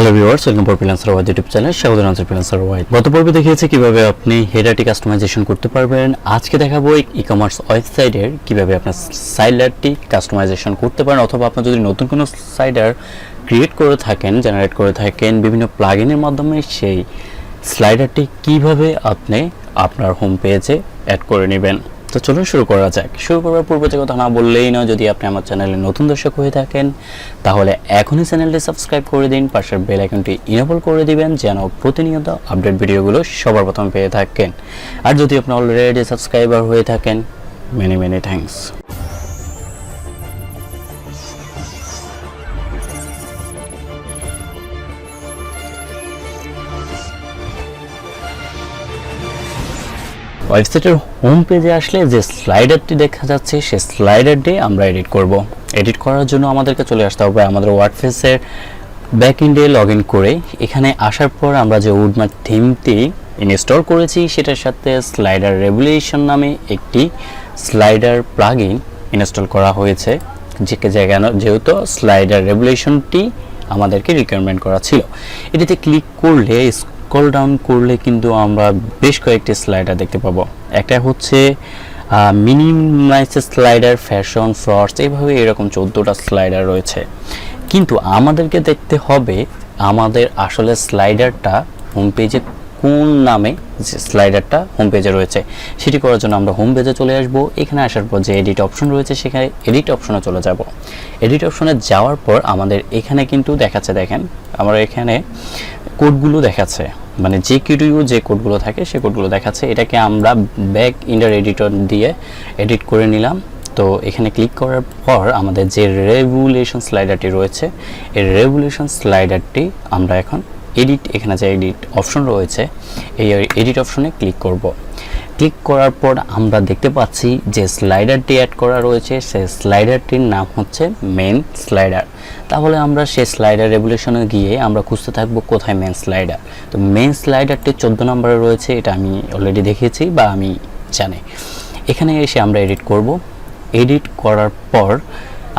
Hello viewers, welcome to freelancer Wahid YouTube channel. স্বাগত জানাচ্ছি freelancer Wahid. গত পর্বে দেখিয়েছি কিভাবে আপনি হেডারটি কাস্টমাইজেশন করতে পারবেন। আজকে দেখাবো ই-কমার্স ওয়েবসাইটের কিভাবে আপনার স্লাইডারটি কাস্টমাইজেশন করতে পারেন, অথবা আপনার যদি নতুন কোনো স্লাইডার ক্রিয়েট করে থাকেন, জেনারেট করে থাকেন বিভিন্ন প্লাগইনের মাধ্যমে, সেই স্লাইডারটি কিভাবে আপনি আপনার হোম পেজে অ্যাড করে নেবেন। তো চলুন শুরু করা যাক। শুরু করার পূর্বে যে কথা না বললেই নয়, যদি আপনি আমার চ্যানেলে নতুন দর্শক হয়ে থাকেন তাহলে এখনই চ্যানেলটি সাবস্ক্রাইব করে দিন, পাশের বেল আইকনটি ইনেবল করে দিবেন যেন প্রতিনিয়ত আপডেট ভিডিওগুলো সবার প্রথমে পেয়ে থাকেন। আর যদি আপনি অলরেডি সাবস্ক্রাইবার হয়ে থাকেন, মেনি মেনি থ্যাঙ্কস। ওয়েবসাইটের হোম পেজে আসলে যে স্লাইডারটি দেখা যাচ্ছে, সেই স্লাইডারটি আমরা এডিট করব। এডিট করার জন্য আমাদেরকে চলে আসতে হবে আমাদের ওয়ার্ডপ্রেসের ব্যাকএন্ডে লগ ইন করে। এখানে আসার পর আমরা যে উডমার্ট থিমটি ইনস্টল করেছি সেটার সাথে স্লাইডার রেগুলেশন নামে একটি স্লাইডার প্লাগইন ইনস্টল করা হয়েছে, যেহেতু স্লাইডার রেগুলেশনটি আমাদেরকে রিকোয়ারমেন্ট করা ছিল। এটিতে ক্লিক করলে, স্ক্রল ডাউন করলে কিন্তু আমরা বেশ কয়েকটি স্লাইডার দেখতে পাবো। একটা হচ্ছে মিনিমাইজ স্লাইডার, ফ্যাশন, ফ্রস্ট, এইভাবে এরকম 14টা স্লাইডার রয়েছে। কিন্তু আমাদেরকে দেখতে হবে আমাদের আসলে স্লাইডারটা হোম পেজে কোন নামে যে স্লাইডারটা হোম পেজে রয়েছে। সেটি করার জন্য আমরা হোম পেজে চলে আসব। এখানে আসার পর যে এডিট অপশন রয়েছে সেখানে এডিট অপশনে চলে যাব। এডিট অপশনে যাওয়ার পর আমাদের এখানে কিন্তু দেখাচ্ছে, দেখেন আমরা এখানে কোডগুলো দেখাচ্ছে, মানে যে কোডগুলো থাকে সেই কোডগুলো দেখাচ্ছে। এটাকে আমরা ব্যাক ইন্ডার এডিটর দিয়ে এডিট করে নিলাম। তো এখানে ক্লিক করার পর আমাদের যে রেগুলেশন স্লাইডারটি রয়েছে, এই রেগুলেশন স্লাইডারটি আমরা এখন এখানে যে এডিট অপশন রয়েছে এই এডিট অপশনে ক্লিক করব। ক্লিক করার পর আমরা দেখতে পাচ্ছি যে স্লাইডারটি অ্যাড করা রয়েছে, সেই স্লাইডারটির নাম হচ্ছে মেন স্লাইডার। তাহলে আমরা সেই স্লাইডার রেগুলেশনে গিয়ে আমরা খুঁজতে থাকবো কোথায় মেন স্লাইডার। তো মেন স্লাইডারটি 14 নম্বরে রয়েছে, এটা আমি অলরেডি দেখিয়েছি বা আমি জানি। এখানে এসে আমরা এডিট করব। এডিট করার পর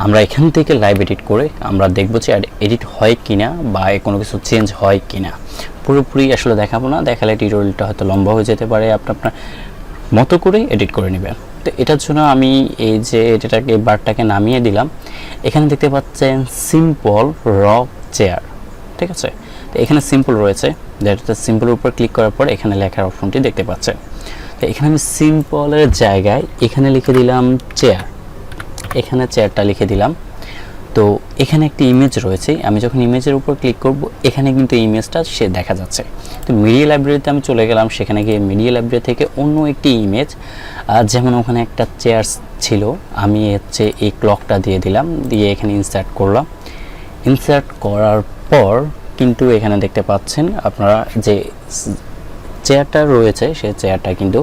আমরা এখান থেকে লাইভ এডিট করে আমরা দেখবো যে এডিট হয় কিনা বা কোনো কিছু চেঞ্জ হয় কিনা। পুরোপুরি আসলে দেখাবো না, দেখালে টিউটোরিয়ালটা হয়তো লম্বা হয়ে যেতে পারে। আপনার মতো করে এডিট করে নেবেন। তো এটার জন্য আমি এই যে এটাকে বারটাকে নামিয়ে দিলাম। এখানে দেখতে পাচ্ছেন সিম্পল র চেয়ার, ঠিক আছে। তো এখানে সিম্পল রয়েছে, যেটা সিম্পলের উপর ক্লিক করার পর এখানে লেখার অপশনটি দেখতে পাচ্ছেন। তো এখানে আমি সিম্পলের জায়গায় এখানে লিখে দিলাম চেয়ার, এখানে চেয়ারটা লিখে দিলাম। তো এখানে একটি ইমেজ রয়েছে, আমি যখন ইমেজের উপর ক্লিক করব এখানে কিন্তু ইমেজটা সে দেখা যাচ্ছে। তো মিডিয়া লাইব্রেরিতে আমি চলে গেলাম, সেখানে গিয়ে মিডিয়া লাইব্রেরি থেকে অন্য একটি ইমেজ, যেমন ওখানে একটা চেয়ার ছিল, আমি হচ্ছে এই ক্লকটা দিয়ে দিলাম, দিয়ে এখানে ইনসার্ট করলাম। ইনসার্ট করার পর কিন্তু এখানে দেখতে পাচ্ছেন আপনারা যে চেয়ারটা রয়েছে সেই চেয়ারটা কিন্তু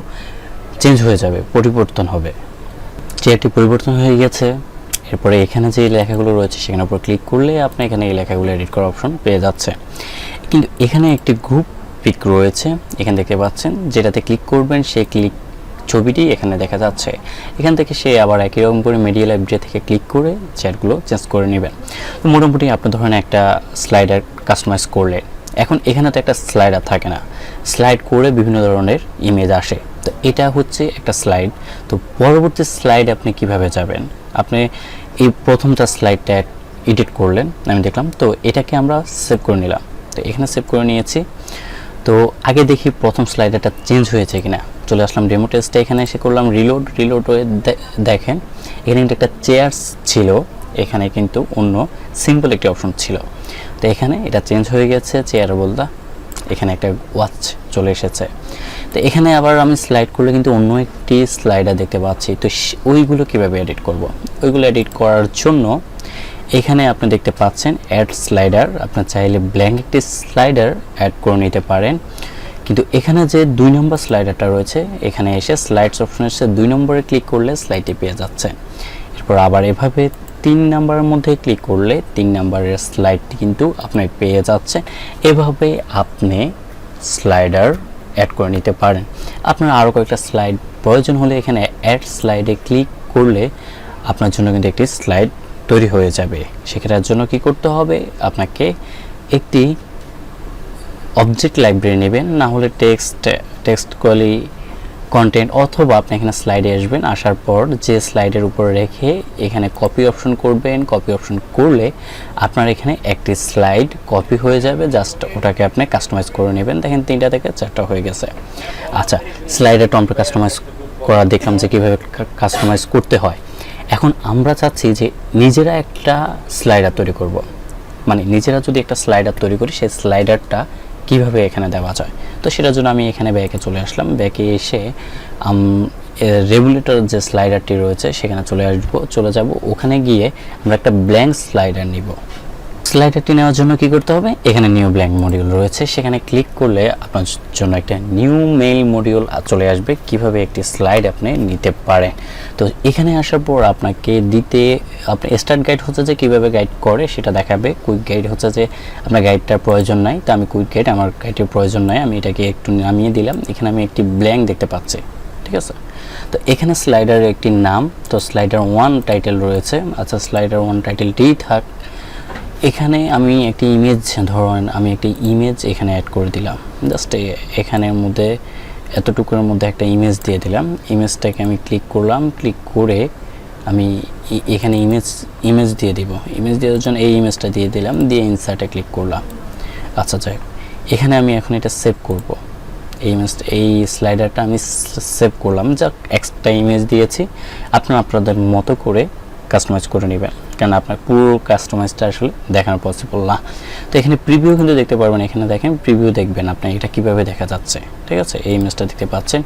চেঞ্জ হয়ে যাবে, পরিবর্তন হবে। চেয়ারটি পরিবর্তন হয়ে গেছে। এরপরে এখানে যে লেখাগুলো রয়েছে সেখানে উপর ক্লিক করলে আপনি এখানে এই লেখাগুলো এডিট করার অপশন পেয়ে যাচ্ছে। কিন্তু এখানে একটি গ্রুপ পিক রয়েছে, এখানে দেখতে পাচ্ছেন, যেটাতে ক্লিক করবেন সেই ছবিটি এখানে দেখা যাচ্ছে। এখান থেকে সে আবার একই রকম করে মিডিয়া লাইব্রেরি থেকে ক্লিক করে চেয়ারগুলো চেঞ্জ করে নেবেন। তো মোটামুটি আপনি ধরেন একটা স্লাইডার কাস্টমাইজ করলে, এখন এখানে তো একটা স্লাইডার থাকে না, স্লাইড করে বিভিন্ন ধরনের ইমেজ আসে। তো এটা হচ্ছে একটা স্লাইড। তো পরবর্তী স্লাইড আপনি কিভাবে যাবেন, আপনি এই প্রথমটা স্লাইডটা এডিট করলেন, আমি দেখলাম। তো এটাকে আমরা সেভ করে নিলাম। তো এখানে সেভ করে নিয়েছি। তো আগে দেখি প্রথম স্লাইডারটা চেঞ্জ হয়েছে কিনা। চলে আসলাম ডেমো টেস্টে, এখানে এসে করলাম রিলোড হয়ে দেখেন এখানে কিন্তু একটা চেয়ার ছিল, এখানে কিন্তু অন্য সিম্পল একটি অপশন ছিল। তো এখানে এটা চেঞ্জ হয়ে গেছে, চেয়ার বলতে এখানে একটা ওয়াচ চলে এসেছে। তো এখানে আবার আমি স্লাইড করলে কিন্তু অন্য একটি স্লাইডার দেখতে পাচ্ছি। তো ওইগুলো কিভাবে এডিট করব, ওইগুলো এডিট করার জন্য এখানে আপনি দেখতে পাচ্ছেন অ্যাড স্লাইডার, আপনি চাইলে ব্ল্যাঙ্ক একটি স্লাইডার অ্যাড করে নিতে পারেন। কিন্তু এখানে যে 2 নম্বর স্লাইডারটা রয়েছে, এখানে এসে স্লাইডস অপশনে এসে 2 নম্বরে ক্লিক করলে স্লাইডটি পেয়ে যাচ্ছে। এরপর আবার এভাবে 3 নম্বরের মধ্যে ক্লিক করলে 3 নম্বরের স্লাইডটি কিন্তু আপনি পেয়ে যাচ্ছেন। এভাবে আপনি স্লাইডার অ্যাড করে নিতে পারেন। আপনার আরও কয়েকটা স্লাইড প্রয়োজন হলে এখানে অ্যাড স্লাইডে ক্লিক করলে আপনার জন্য কিন্তু একটি স্লাইড তৈরি হয়ে যাবে। সেটার জন্য কি করতে হবে, আপনাকে একটি অবজেক্ট লাইব্রেরি নেবেন, না হলে টেক্সট কোয়ালি কন্টেন্ট, অথবা আপনি এখানে স্লাইডে আসবেন, আসার পর যে স্লাইডের উপর রেখে এখানে কপি অপশন করবেন। কপি অপশন করলে আপনার এখানে একটি স্লাইড কপি হয়ে যাবে, জাস্ট ওটাকে আপনি কাস্টমাইজ করে নেবেন। দেখেন 3টা থেকে 4টা হয়ে গেছে। আচ্ছা, স্লাইডারটা আমরা কাস্টমাইজ করা দেখলাম যে কীভাবে কাস্টমাইজ করতে হয়। এখন আমরা চাচ্ছি যে নিজেরা একটা স্লাইডার তৈরি করব, মানে নিজেরা যদি একটা স্লাইডার তৈরি করি সেই স্লাইডারটা কিভাবে এখানে দেওয়া যায়। তো সেটার জন্য আমি এখানে ব্যাকে চলে আসলাম। ব্যাকে এসে রেগুলেটর যে স্লাইডারটি রয়েছে সেখানে চলে যাব। ওখানে গিয়ে আমরা একটা ব্ল্যাঙ্ক স্লাইডার নিব। স্লাইডারটি নেওয়ার জন্য কি করতে হবে, এখানে নিউ ব্ল্যাঙ্ক মডিউল রয়েছে, সেখানে ক্লিক করলে আপনার জন্য একটা নিউ মেইল মডিউল চলে আসবে, কিভাবে একটি স্লাইড আপনি নিতে পারেন। তো এখানে আসার পর আপনাকে আপনি স্টার্ট গাইড হচ্ছে যে কীভাবে গাইড করে সেটা দেখাবে। কুইক গাইড হচ্ছে যে আপনার গাইডটার প্রয়োজন নাই, তো আমি কুইক গাইড, আমার গাইডের প্রয়োজন নাই, আমি এটাকে একটু নামিয়ে দিলাম। এখানে আমি একটি ব্ল্যাঙ্ক দেখতে পাচ্ছি, ঠিক আছে। তো এখানে স্লাইডারের একটি নাম, তো স্লাইডার 1 টাইটেল রয়েছে। আচ্ছা, স্লাইডার 1 টাইটেলটি থাক। এখানে আমি একটি ইমেজ, ধরেন আমি একটি ইমেজ এখানে অ্যাড করে দিলাম, জাস্ট এখানের মধ্যে এতটুকুর মধ্যে একটা ইমেজ দিয়ে দিলাম। ইমেজটাকে আমি ক্লিক করলাম, ক্লিক করে আমি এখানে ইমেজ দিয়ে দিব। ইমেজ দেওয়ার জন্য এই ইমেজটা দিয়ে দিলাম, দিয়ে ইনসার্টে ক্লিক করলাম। আচ্ছা, যাই এখানে আমি এখন এটা সেভ করব। এই স্লাইডারটা আমি সেভ করলাম, যা এক্সট্রা ইমেজ দিয়েছি। আপনাদের মতো করে কাস্টমাইজ করে নেবেন, কারণ আপনার পুরো কাস্টমাইজটা আসলে দেখানো পসিবল না। তো এখানে প্রিভিউ কিন্তু দেখতে পারবেন, এখানে দেখেন প্রিভিউ দেখবেন আপনি এটা কিভাবে দেখা যাচ্ছে, ঠিক আছে। এই ইমেজটা দেখতে পাচ্ছেন,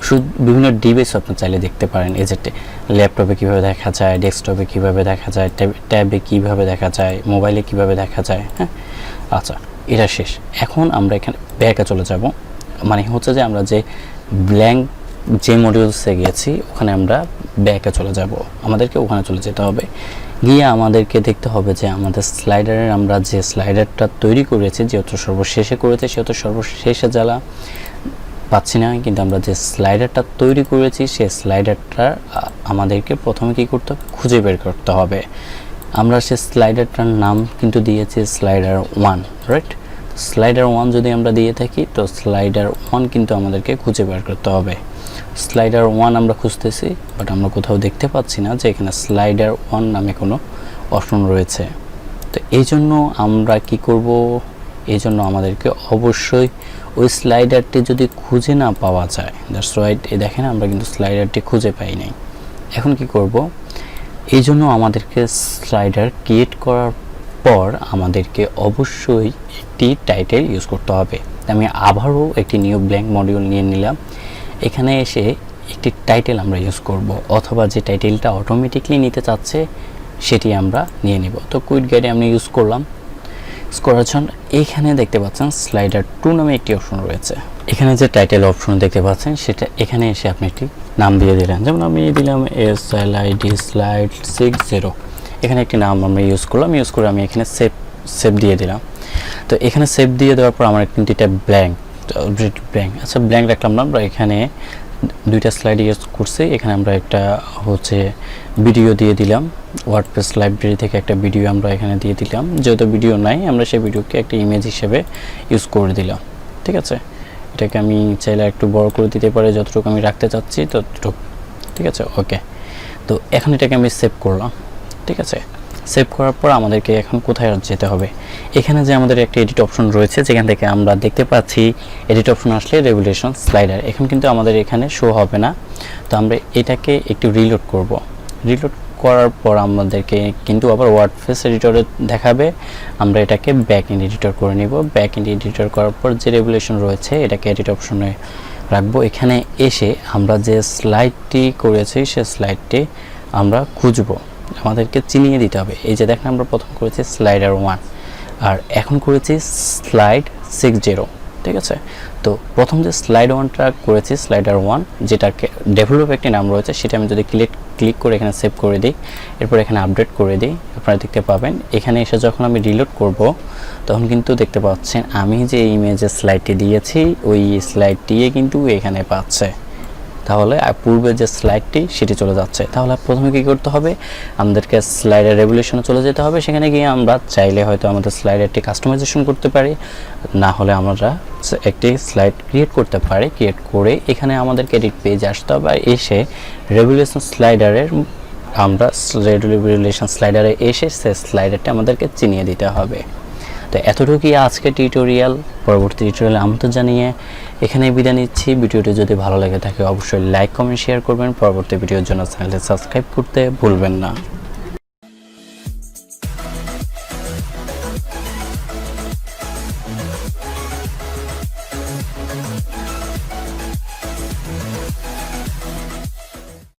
শুধু বিভিন্ন ডিভাইস আপনি চাইলে দেখতে পারেন। এই যে ল্যাপটপে কীভাবে দেখা যায়, ডেস্কটপে কীভাবে দেখা যায়, ট্যাবে কীভাবে দেখা যায়, মোবাইলে কীভাবে দেখা যায়। হ্যাঁ, আচ্ছা, এটা শেষ। এখন আমরা এখানে ব্যাকে চলে যাব, মানে হচ্ছে যে আমরা যে ব্ল্যাঙ্ক যে মডিউলসে গেছি ওখানে আমরা ব্যাকে চলে যাব, আমাদেরকে ওখানে চলে যেতে হবে। গিয়ে আমাদেরকে দেখতে হবে যে আমাদের স্লাইডারের আমরা যে স্লাইডারটা তৈরি করেছি, যেহেতু সর্বশেষে করেছে সেহেতু সর্বশেষে জ্বালা পাচ্ছি না, কিন্তু আমরা যে স্লাইডারটা তৈরি করেছি সেই স্লাইডারটা আমাদেরকে প্রথমে কী করতে হবে, খুঁজে বের করতে হবে। আমরা সেই স্লাইডারটার নাম কিন্তু দিয়েছি স্লাইডার 1, রাইট। স্লাইডার 1 যদি আমরা দিয়ে থাকি, তো স্লাইডার 1 কিন্তু আমাদেরকে খুঁজে বের করতে হবে। স্লাইডার 1 আমরা খুঁজতেছি, বাট আমরা কোথাও দেখতে পাচ্ছি না যে এখানে স্লাইডার 1 নামে কোনো অপশন রয়েছে। তো এই জন্য আমরা কি করব, এই জন্য আমাদেরকে অবশ্যই ওই স্লাইডারটি যদি খুঁজে না পাওয়া যায়, দ্যাটস রাইট, এই দেখেন আমরা কিন্তু স্লাইডারটি খুঁজে পাই নাই। এখন কি করব, এই জন্য আমাদেরকে স্লাইডার ক্রিয়েট করার পর আমাদেরকে অবশ্যই একটি টাইটেল ইউজ করতে হবে। আমি আবারও একটি নিউ ব্ল্যাঙ্ক মডিউল নিয়ে নিলাম। এখানে এসে একটি টাইটেল আমরা ইউজ করব, অথবা যে টাইটেলটা অটোমেটিকলি নিতে চাচ্ছে সেটি আমরা নিয়ে নিব। তো কুইক গাইডে আমি ইউজ করলাম। করার জন্য এইখানে দেখতে পাচ্ছেন স্লাইডার 2 নামে একটি অপশন রয়েছে। এখানে যে টাইটেল অপশন দেখতে পাচ্ছেন সেটা এখানে এসে আপনি একটি নাম দিয়ে দিলেন, যেমন আমি দিলাম SLID স্লাইড 60। এখানে একটি নাম আমরা ইউজ করলাম, ইউজ করে আমি এখানে সেভ দিয়ে দিলাম। তো এখানে সেভ দিয়ে দেওয়ার পর আমার কিন্তু এটা ব্ল্যাঙ্ক। আচ্ছা, ব্ল্যাঙ্ক রাখলাম না, আমরা এখানে 2টা স্লাইড ইউজ করছি। এখানে আমরা একটা হচ্ছে ভিডিও দিয়ে দিলাম, ওয়ার্ডপ্রেস লাইব্রেরি থেকে একটা ভিডিও আমরা এখানে দিয়ে দিলাম। যেহেতু ভিডিও নাই, আমরা সেই ভিডিওকে একটা ইমেজ হিসেবে ইউজ করে দিলাম, ঠিক আছে। এটাকে আমি চাইলে একটু বড় করে দিতে পারি, যতটুকু আমি রাখতে চাচ্ছি ততটুকু, ঠিক আছে, ওকে। তো এখন এটাকে আমি সেভ করলাম, ঠিক আছে। সেভ করার পর আমাদেরকে এখন কোথায় যেতে হবে, এখানে যে আমাদের একটা এডিট অপশন রয়েছে, যেখান থেকে আমরা দেখতে পাচ্ছি এডিট অপশন আসলে রেগুলেশন স্লাইডার, এখন কিন্তু আমাদের এখানে শো হবে না। তো আমরা এটাকে একটু রিলোড করব। রিলোড করার পর আমাদেরকে কিন্তু আবার ওয়ার্ডপ্রেস এডিটরে দেখাবে। আমরা এটাকে ব্যাক এন্ড এডিটর করে নিব। ব্যাক এন্ড এডিটর করার পর যে রেগুলেশন রয়েছে এটাকে এডিট অপশনে রাখবো। এখানে এসে আমরা যে স্লাইডটি করেছি সেই স্লাইডটি আমরা খুঁজব, আমাদেরকে চিনিয়ে দিতে হবে। এই যে দেখেন আমরা প্রথম করেছি স্লাইডার 1 আর এখন করেছি স্লাইড 60, ঠিক আছে। তো প্রথম যে স্লাইড 1টা করেছি স্লাইডার 1, যেটাকে ডেভেলপ একটি নাম রয়েছে, সেটা আমি যদি ক্লিক করে এখানে সেভ করে দিই, এরপর এখানে আপডেট করে দিই, আপনারা দেখতে পাবেন এখানে এসে যখন আমি রিলোড করব তখন কিন্তু দেখতে পাচ্ছেন আমি যে ইমেজের স্লাইডটি দিয়েছি ওই স্লাইডটিয়ে কিন্তু এখানে পাচ্ছে। তাহলে পূর্বে যে স্লাইডটি সেটি চলে যাচ্ছে। তাহলে প্রথমে কী করতে হবে, আমাদেরকে স্লাইডের রেগুলেশনে চলে যেতে হবে। সেখানে গিয়ে আমরা চাইলে হয়তো আমাদের স্লাইডারটি কাস্টমাইজেশন করতে পারি, না হলে আমরা একটি স্লাইড ক্রিয়েট করতে পারি। ক্রিয়েট করে এখানে আমাদেরকে এডিট পেজে আসতে হবে, এসে রেগুলেশন স্লাইডারের আমরা রেগুলেশন স্লাইডারে এসে সে স্লাইডারটা আমাদেরকে চিনিয়ে দিতে হবে। তো এতটুকুই আজকে টিউটোরিয়াল। পরবর্তী টিউটোরিয়ালে আমন্ত্রণ জানিয়ে এখানে বিদায় নিচ্ছি। ভিডিওটি যদি ভালো লেগে থাকে অবশ্যই লাইক, কমেন্ট, শেয়ার করবেন। পরবর্তী ভিডিওর জন্য চ্যানেলটি সাবস্ক্রাইব করতে ভুলবেন না।